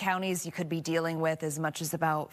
counties, you could be dealing with as much as about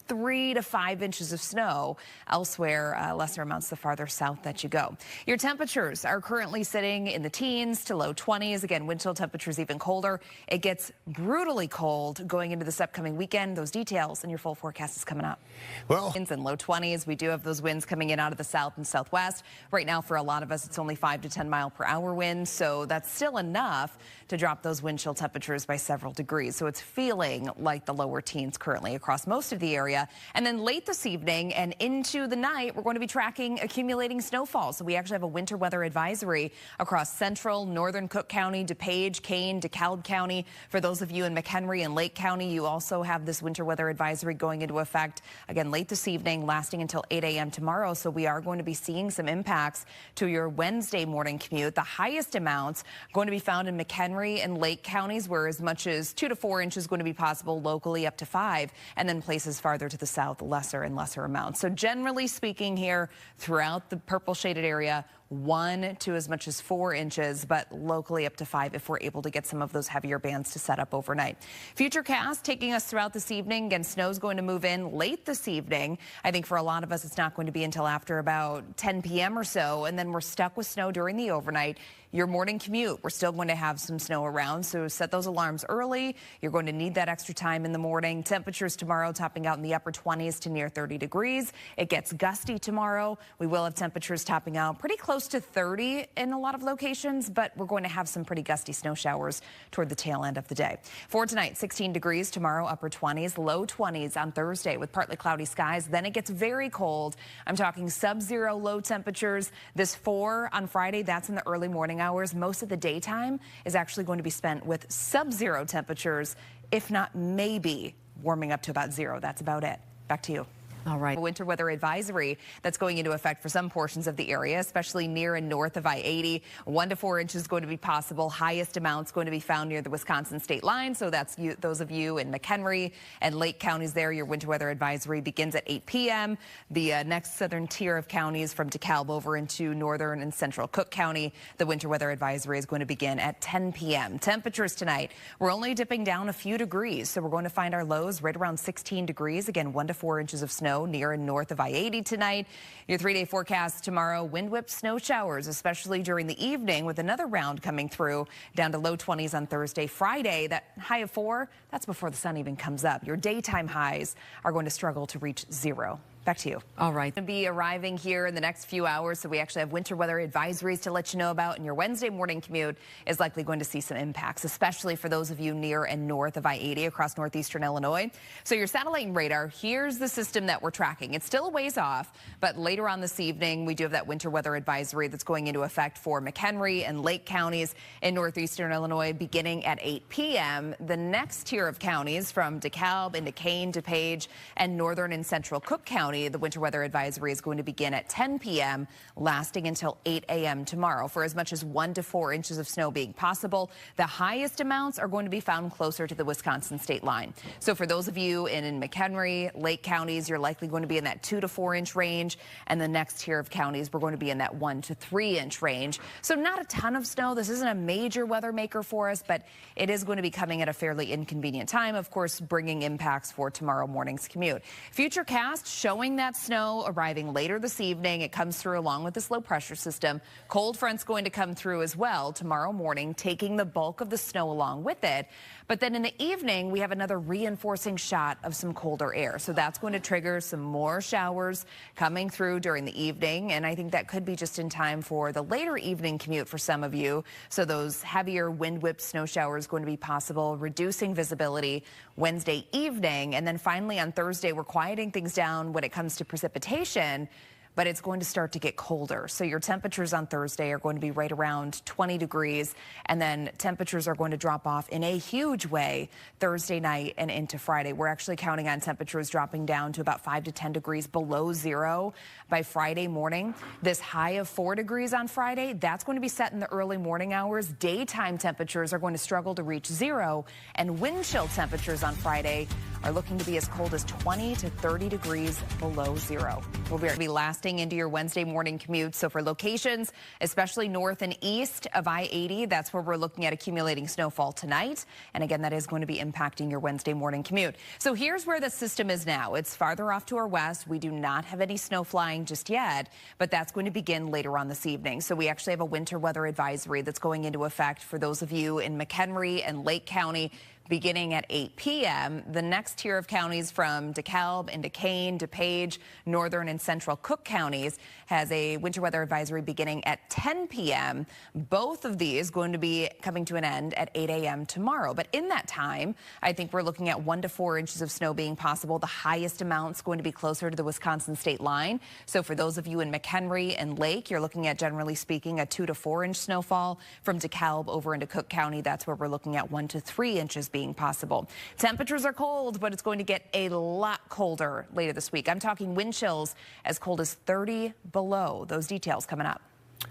3 to 5 inches of snow. Elsewhere, lesser amounts the farther south that you go. Your temperatures are currently sitting in the teens to low 20s. Again, wind chill temperatures even colder. It gets brutally cold going into this upcoming weekend. Those details in your full forecast is coming up. Well, winds in low 20s. We do have those winds coming in out of the south and southwest. Right now, for a lot of us, it's only 5 to 10 mile per hour winds. So that's still enough to drop those wind chill temperatures by several degrees. So it's feeling like the lower teens currently across most of the area. And then late this evening and into the night, we're going to be tracking accumulating snowfall. So we actually have a winter weather advisory across central, northern Cook County, DuPage, Kane, DeKalb County. For those of you in McHenry and Lake County, you also have this winter weather advisory going into effect again late this evening, lasting until 8 a.m. tomorrow. So we are going to be seeing some impacts to your Wednesday morning commute. The highest amounts going to be found in McHenry and Lake counties, where as much as 2 to 4 inches going to be possible, locally up to 5, and then places farther to the south, lesser and lesser amounts. So generally speaking here, throughout the purple shaded area, 1 to as much as 4 inches, but locally up to 5 if we're able to get some of those heavier bands to set up overnight. Futurecast taking us throughout this evening. Again, snow's going to move in late this evening. I think for a lot of us, it's not going to be until after about 10 p.m. or so, and then we're stuck with snow during the overnight. Your morning commute, we're still going to have some snow around, so set those alarms early. You're going to need that extra time in the morning. Temperatures tomorrow topping out in the upper 20s to near 30 degrees. It gets gusty tomorrow. We will have temperatures topping out pretty close to 30 in a lot of locations, but we're going to have some pretty gusty snow showers toward the tail end of the day. For tonight, 16 degrees tomorrow, upper 20s, low 20s on Thursday with partly cloudy skies. Then it gets very cold. I'm talking sub-zero low temperatures. This 4 on Friday, that's in the early morning hours. Most of the daytime is actually going to be spent with sub-zero temperatures, if not maybe warming up to about 0. That's about it. Back to you. All right. A winter weather advisory that's going into effect for some portions of the area, especially near and north of I-80. 1 to 4 inches going to be possible. Highest amounts going to be found near the Wisconsin state line. So that's you, those of you in McHenry and Lake counties there. Your winter weather advisory begins at 8 p.m. The next southern tier of counties from DeKalb over into northern and central Cook County, the winter weather advisory is going to begin at 10 p.m. Temperatures tonight, we're only dipping down a few degrees. So we're going to find our lows right around 16 degrees. Again, 1 to 4 inches of snow near and north of I-80 tonight. Your 3-day forecast tomorrow, wind whipped snow showers, especially during the evening with another round coming through down to low 20s on Thursday. Friday, that high of 4, that's before the sun even comes up. Your daytime highs are going to struggle to reach 0. Back to you. All right. Going to be arriving here in the next few hours, so we actually have winter weather advisories to let you know about, and your Wednesday morning commute is likely going to see some impacts, especially for those of you near and north of I-80 across northeastern Illinois. So your satellite and radar, here's the system that we're tracking. It's still a ways off, but later on this evening, we do have that winter weather advisory that's going into effect for McHenry and Lake counties in northeastern Illinois beginning at 8 p.m. The next tier of counties from DeKalb into Kane, DuPage, and northern and central Cook County, the winter weather advisory is going to begin at 10 p.m., lasting until 8 a.m. tomorrow, for as much as 1 to 4 inches of snow being possible. The highest amounts are going to be found closer to the Wisconsin state line. So for those of you in McHenry, Lake counties, you're likely going to be in that 2 to 4 inch range. And the next tier of counties, we're going to be in that 1 to 3 inch range. So not a ton of snow. This isn't a major weather maker for us, but it is going to be coming at a fairly inconvenient time, of course, bringing impacts for tomorrow morning's commute. Futurecast showing that snow arriving later this evening. It comes through along with this low pressure system. Cold front's going to come through as well tomorrow morning, taking the bulk of the snow along with it. But then in the evening, we have another reinforcing shot of some colder air. So that's going to trigger some more showers coming through during the evening. And I think that could be just in time for the later evening commute for some of you. So those heavier wind whipped snow showers going to be possible, reducing visibility Wednesday evening. And then finally on Thursday, we're quieting things down when it comes to precipitation, but it's going to start to get colder. So your temperatures on Thursday are going to be right around 20 degrees, and then temperatures are going to drop off in a huge way Thursday night and into Friday. We're actually counting on temperatures dropping down to about 5 to 10 degrees below 0 by Friday morning. This high of 4 degrees on Friday, that's going to be set in the early morning hours. Daytime temperatures are going to struggle to reach 0, and wind chill temperatures on Friday are looking to be as cold as 20 to 30 degrees below zero. We'll be lasting into your Wednesday morning commute. So for locations, especially north and east of I-80, that's where we're looking at accumulating snowfall tonight. And again, that is going to be impacting your Wednesday morning commute. So here's where the system is now. It's farther off to our west. We do not have any snow flying just yet, but that's going to begin later on this evening. So we actually have a winter weather advisory that's going into effect for those of you in McHenry and Lake County beginning at 8 p.m. The next tier of counties from DeKalb into Kane, DuPage, northern and central Cook counties has a winter weather advisory beginning at 10 p.m. Both of these going to be coming to an end at 8 a.m. tomorrow. But in that time, I think we're looking at 1 to 4 inches of snow being possible. The highest amount's going to be closer to the Wisconsin state line. So for those of you in McHenry and Lake, you're looking at, generally speaking, a 2 to 4 inch snowfall. From DeKalb over into Cook County, that's where we're looking at 1 to 3 inches being possible. Temperatures are cold, but it's going to get a lot colder later this week. I'm talking wind chills as cold as 30 below. Those details coming up.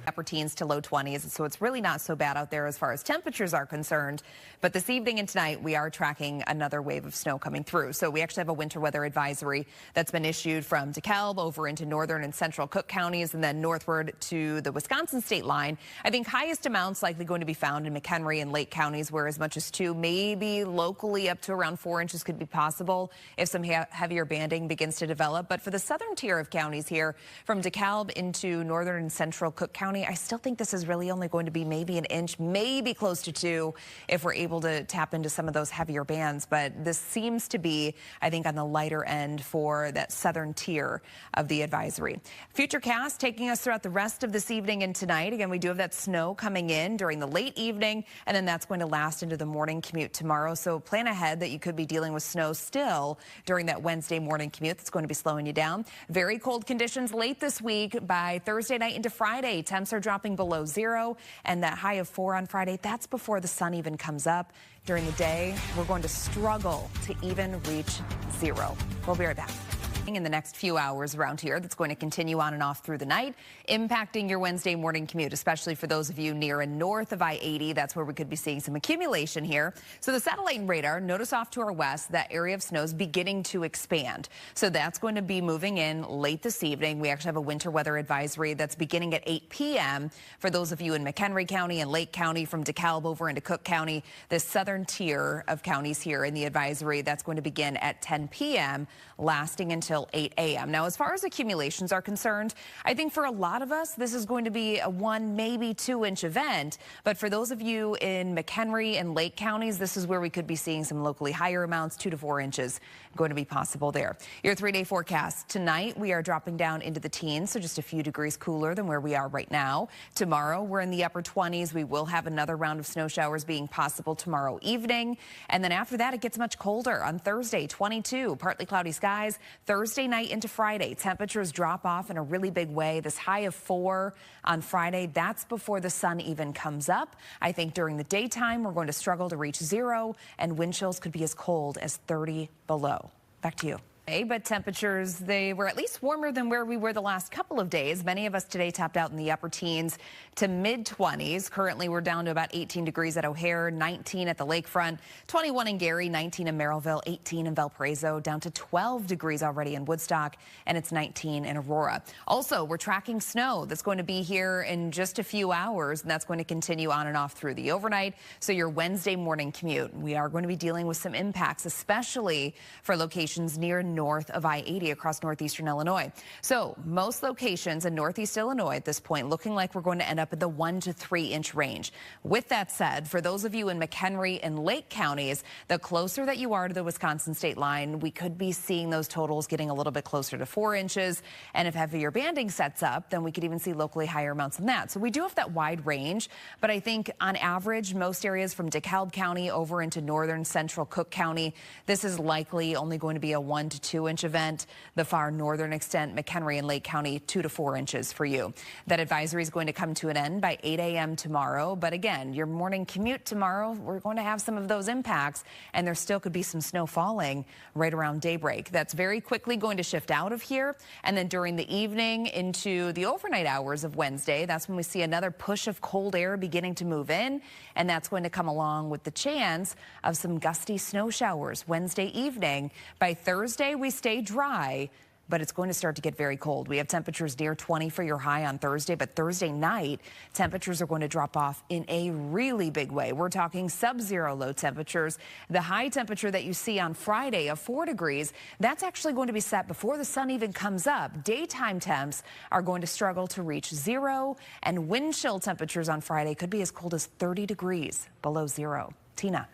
Upper teens to low 20s, so it's really not so bad out there as far as temperatures are concerned. But this evening and tonight, we are tracking another wave of snow coming through. So we actually have a winter weather advisory that's been issued from DeKalb over into northern and central Cook counties and then northward to the Wisconsin state line. I think highest amounts likely going to be found in McHenry and Lake counties, where as much as 2, maybe locally up to around 4 inches could be possible if some heavier banding begins to develop. But for the southern tier of counties here, from DeKalb into northern and central Cook County, I still think this is really only going to be maybe an inch, maybe close to 2 if we're able to tap into some of those heavier bands. But this seems to be, I think, on the lighter end for that southern tier of the advisory. Futurecast taking us throughout the rest of this evening and tonight. Again, we do have that snow coming in during the late evening, and then that's going to last into the morning commute tomorrow. So plan ahead that you could be dealing with snow still during that Wednesday morning commute. That's going to be slowing you down. Very cold conditions late this week. By Thursday night into Friday, temps are dropping below 0, and that high of 4 on Friday, that's before the sun even comes up. During the day, we're going to struggle to even reach 0. We'll be right back. In the next few hours around here, that's going to continue on and off through the night, impacting your Wednesday morning commute, especially for those of you near and north of I-80. That's where we could be seeing some accumulation here. So the satellite and radar, notice off to our west, that area of snow is beginning to expand. So that's going to be moving in late this evening. We actually have a winter weather advisory that's beginning at 8 p.m. for those of you in McHenry County and Lake County, from DeKalb over into Cook County. This southern tier of counties here in the advisory, that's going to begin at 10 p.m., lasting until 8 a.m. Now, as far as accumulations are concerned, I think for a lot of us, this is going to be a 1, maybe 2 inch event. But for those of you in McHenry and Lake counties, this is where we could be seeing some locally higher amounts, 2 to 4 inches going to be possible there. Your 3-day forecast. Tonight, we are dropping down into the teens, so just a few degrees cooler than where we are right now. Tomorrow, we're in the upper 20s. We will have another round of snow showers being possible tomorrow evening. And then after that, it gets much colder. On Thursday, 22, partly cloudy skies. Thursday night into Friday, temperatures drop off in a really big way. This high of 4 on Friday, that's before the sun even comes up. I think during the daytime, we're going to struggle to reach 0, and wind chills could be as cold as 30 below. Back to you. But temperatures, they were at least warmer than where we were the last couple of days. Many of us today topped out in the upper teens to mid-20s. Currently, we're down to about 18 degrees at O'Hare, 19 at the lakefront, 21 in Gary, 19 in Merrillville, 18 in Valparaiso, down to 12 degrees already in Woodstock, and it's 19 in Aurora. Also, we're tracking snow that's going to be here in just a few hours, and that's going to continue on and off through the overnight. So your Wednesday morning commute, we are going to be dealing with some impacts, especially for locations near north of I-80 across northeastern Illinois. So most locations in northeast Illinois at this point looking like we're going to end up in the 1 to 3 inch range. With that said, for those of you in McHenry and Lake counties, the closer that you are to the Wisconsin state line, we could be seeing those totals getting a little bit closer to 4 inches. And if heavier banding sets up, then we could even see locally higher amounts than that. So we do have that wide range, but I think on average, most areas from DeKalb County over into northern central Cook County, this is likely only going to be a 1 to 2-inch event. The far northern extent, McHenry and Lake County, 2 to 4 inches for you. That advisory is going to come to an end by 8 a.m. tomorrow. But again, your morning commute tomorrow, we're going to have some of those impacts, and there still could be some snow falling right around daybreak. That's very quickly going to shift out of here. And then during the evening into the overnight hours of Wednesday, that's when we see another push of cold air beginning to move in. And that's going to come along with the chance of some gusty snow showers Wednesday evening. By Thursday, we stay dry, but it's going to start to get very cold. We have temperatures near 20 for your high on Thursday, but Thursday night, temperatures are going to drop off in a really big way. We're talking sub-zero low temperatures. The high temperature that you see on Friday of 4 degrees, that's actually going to be set before the sun even comes up. Daytime temps are going to struggle to reach 0, and wind chill temperatures on Friday could be as cold as 30 degrees below 0. Tina.